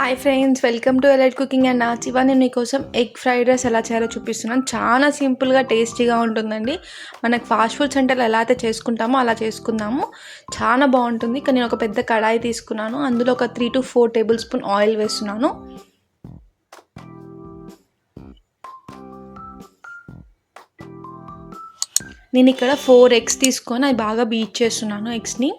Hi friends, welcome to elite cooking and notch. ఇవాళ నేను మీకోసం ఎగ్ ఫ్రైడ్ రైస్ ఎలా చేయాలో చూపిస్తున్నాను. చాలా సింపుల్గా టేస్టీగా ఉంటుందండి. మనకు ఫాస్ట్ ఫుడ్ సెంటర్లో ఎలా అయితే చేసుకుంటామో అలా చేసుకుందాము. చాలా బాగుంటుంది. కానీ నేను ఒక పెద్ద కడాయి తీసుకున్నాను. అందులో ఒక 3 to 4 టేబుల్ స్పూన్ ఆయిల్ వేస్తున్నాను. నేను ఇక్కడ 4 ఎగ్స్ తీసుకొని అది బాగా బీట్ చేస్తున్నాను. ఎగ్స్ని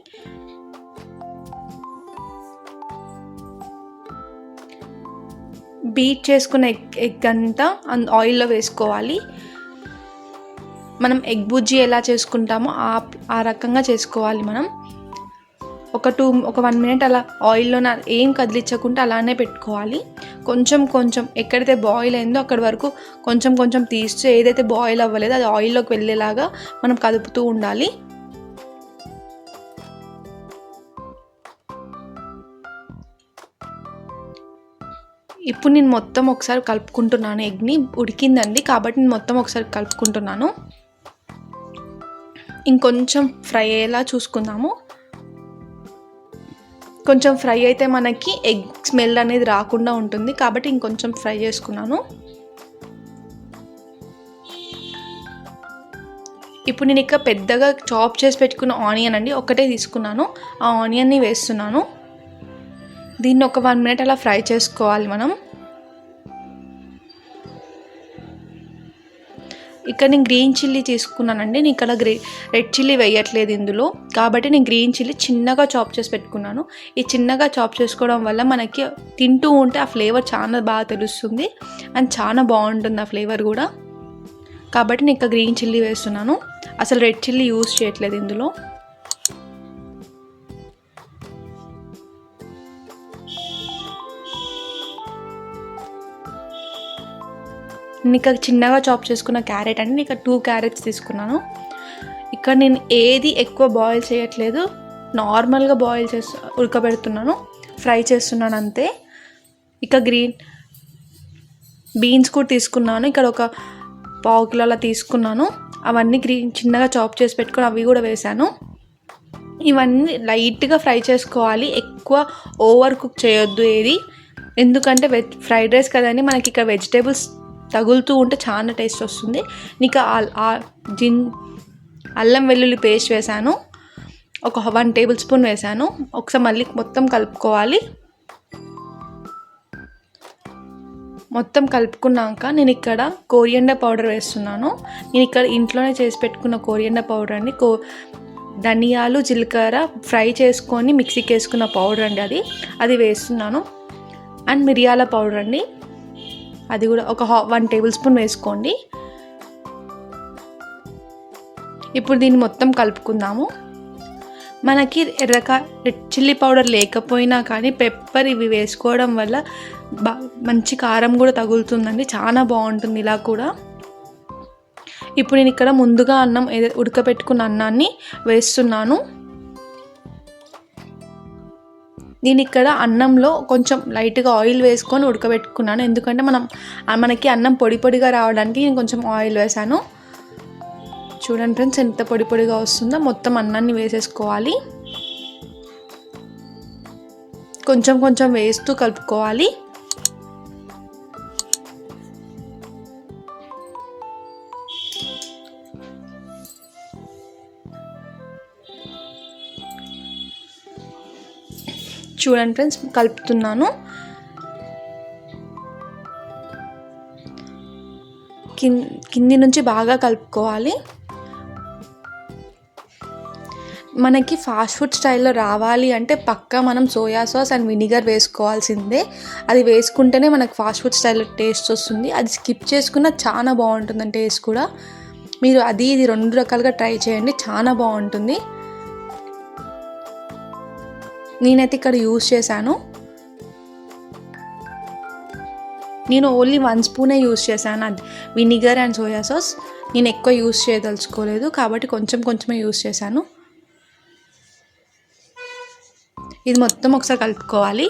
బీట్ చేసుకున్న ఎగ్ అంతా ఆయిల్లో వేసుకోవాలి. మనం ఎగ్ బుజ్జి ఎలా చేసుకుంటామో ఆ రకంగా చేసుకోవాలి. మనం ఒక 1 minute అలా ఆయిల్లో ఏం కదిలించకుండా అలానే పెట్టుకోవాలి. కొంచెం ఎక్కడైతే బాయిల్ అయిందో అక్కడి వరకు కొంచెం తీస్తూ ఏదైతే బాయిల్ అవ్వలేదో అది ఆయిల్లోకి వెళ్ళేలాగా మనం కదుపుతూ ఉండాలి. ఇప్పుడు నేను మొత్తం ఒకసారి కలుపుకుంటున్నాను. ఎగ్ని ఉడికిందండి కాబట్టి నేను మొత్తం ఒకసారి కలుపుకుంటున్నాను. ఇంకొంచెం ఫ్రై అయ్యేలా చూసుకుందాము. కొంచెం ఫ్రై అయితే మనకి ఎగ్ స్మెల్ అనేది రాకుండా ఉంటుంది కాబట్టి ఇంకొంచెం ఫ్రై చేసుకున్నాను. ఇప్పుడు నేను ఇక్కడ పెద్దగా చాప్ చేసి పెట్టుకున్న ఆనియన్ అండి ఒకటే తీసుకున్నాను. ఆ ఆనియన్ని వేస్తున్నాను. దీన్ని ఒక 1 minute అలా ఫ్రై చేసుకోవాలి మనం. ఇక్కడ నేను గ్రీన్ చిల్లీ తీసుకున్నానండి. నేను ఇక్కడ రెడ్ చిల్లీ వేయట్లేదు ఇందులో, కాబట్టి నేను గ్రీన్ చిల్లీ చిన్నగా చాప్ చేసి పెట్టుకున్నాను. ఈ చిన్నగా చాప్ చేసుకోవడం వల్ల మనకి తింటూ ఉంటే ఆ ఫ్లేవర్ చాలా బాగా తెలుస్తుంది అండ్ చాలా బాగుంటుంది ఆ ఫ్లేవర్ కూడా. కాబట్టి నేను ఇక్కడ గ్రీన్ చిల్లీ వేస్తున్నాను. అసలు రెడ్ చిల్లీ యూజ్ చేయట్లేదు ఇందులో. నేను ఇక్కడ చిన్నగా చాప్ చేసుకున్న క్యారెట్ అండి. నేను ఇక్కడ 2 carrots తీసుకున్నాను. ఇక్కడ నేను ఏది ఎక్కువ బాయిల్ చేయట్లేదు, నార్మల్గా బాయిల్ ఉడకబెడుతున్నాను, ఫ్రై చేస్తున్నాను అంతే. ఇక గ్రీన్ బీన్స్ కూడా తీసుకున్నాను. ఇక్కడ ఒక 1/4 kilo అలా తీసుకున్నాను. అవన్నీ చిన్నగా చాప్ చేసి పెట్టుకొని అవి కూడా వేసాను. ఇవన్నీ లైట్గా ఫ్రై చేసుకోవాలి, ఎక్కువ ఓవర్ కుక్ చేయొద్దు ఏది. ఎందుకంటే ఫ్రైడ్ రైస్ కదండి, మనకి ఇక్కడ వెజిటేబుల్స్ తగులుతూ ఉంటే చాలా టేస్ట్ వస్తుంది. నీకు అల్లం వెల్లుల్లి పేస్ట్ వేసాను, ఒక 1 టేబుల్ స్పూన్ వేసాను. ఒకసారి మళ్ళీ మొత్తం కలుపుకోవాలి. మొత్తం కలుపుకున్నాక నేను ఇక్కడ కొరియండర్ పౌడర్ వేస్తున్నాను. నేను ఇక్కడ ఇంట్లోనే చేసి పెట్టుకున్న కొరియండర్ పౌడర్ అండి. ధనియాలు జీలకర్ర ఫ్రై చేసుకొని మిక్సీకి వేసుకున్న పౌడర్ అండి, అది వేస్తున్నాను. అండ్ మిరియాల పౌడర్ అండి, అది కూడా ఒక 1 టేబుల్ స్పూన్ వేసుకోండి. ఇప్పుడు దీన్ని మొత్తం కలుపుకుందాము. మనకి రెడ్ చిల్లీ పౌడర్ లేకపోయినా కానీ పెప్పర్ ఇవి వేసుకోవడం వల్ల మంచి కారం కూడా తగులుతుందండి, చాలా బాగుంటుంది ఇలా కూడా. ఇప్పుడు నేను ఇక్కడ ముందుగా ఉడకబెట్టుకున్న అన్నాన్ని వేస్తున్నాను. నేను ఇక్కడ అన్నంలో కొంచెం లైట్గా ఆయిల్ వేసుకొని ఉడకబెట్టుకున్నాను. ఎందుకంటే మనకి అన్నం పొడిగా రావడానికి నేను కొంచెం ఆయిల్ వేసాను. చూడండి ఫ్రెండ్స్, ఎంత పొడిగా వస్తుందో. మొత్తం అన్నాన్ని వేసేసుకోవాలి. కొంచెం వేస్తూ కలుపుకోవాలి. చూడండి ఫ్రెండ్స్, కలుపుతున్నాను. కింది నుంచి బాగా కలుపుకోవాలి. మనకి ఫాస్ట్ ఫుడ్ స్టైల్లో రావాలి అంటే పక్కా మనం సోయా సాస్ అండ్ వినిగర్ వేసుకోవాల్సిందే. అది వేసుకుంటేనే మనకు ఫాస్ట్ ఫుడ్ స్టైల్లో టేస్ట్ వస్తుంది. అది స్కిప్ చేసుకున్న చాలా బాగుంటుందండి టేస్ట్ కూడా. మీరు ఇది 2 రకాలుగా ట్రై చేయండి, చాలా బాగుంటుంది. నేనైతే ఇక్కడ యూజ్ చేశాను. నేను ఓన్లీ 1 స్పూనే యూజ్ చేశాను, అది వినిగర్ అండ్ సోయా సాస్. నేను ఎక్కువ యూజ్ చేయదలుచుకోలేదు కాబట్టి కొంచెమే యూజ్ చేశాను. ఇది మొత్తం ఒకసారి కలుపుకోవాలి.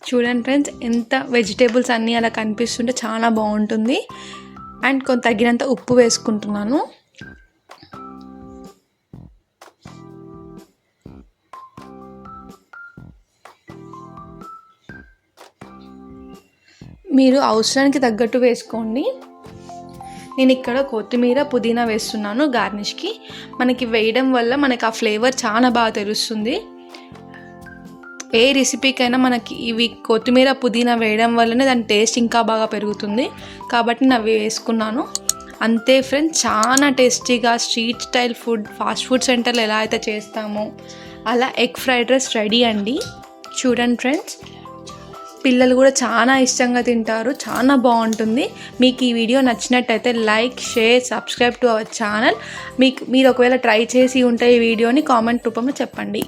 చూడండి ఫ్రెండ్స్, ఎంత వెజిటేబుల్స్ అన్నీ అలా కనిపిస్తుంటే చాలా బాగుంటుంది. అండ్ కొంత తగినంత ఉప్పు వేసుకుంటున్నాను. మీరు అవసరానికి తగ్గట్టు వేసుకోండి. నేను ఇక్కడ కొత్తిమీర పుదీనా వేస్తున్నాను గార్నిష్కి. మనకి వేయడం వల్ల మనకి ఆ ఫ్లేవర్ చాలా బాగా తెలుస్తుంది. ఏ రెసిపీకైనా మనకి ఇవి కొత్తిమీర పుదీనా వేయడం వల్లనే దాని టేస్ట్ ఇంకా బాగా పెరుగుతుంది. కాబట్టి నేను అవి వేసుకున్నాను. అంతే ఫ్రెండ్స్, చాలా టేస్టీగా street style food fast food సెంటర్లో ఎలా అయితే చేస్తామో అలా ఎగ్ ఫ్రైడ్ రైస్ రెడీ అండి. చూడండి ఫ్రెండ్స్, పిల్లలు కూడా చాలా ఇష్టంగా తింటారు, చాలా బాగుంటుంది. మీకు ఈ వీడియో నచ్చినట్టయితే like, share, subscribe to our channel. మీరు ఒకవేళ ట్రై చేసి ఉంటే ఈ వీడియోని కామెంట్ రూపంలో చెప్పండి.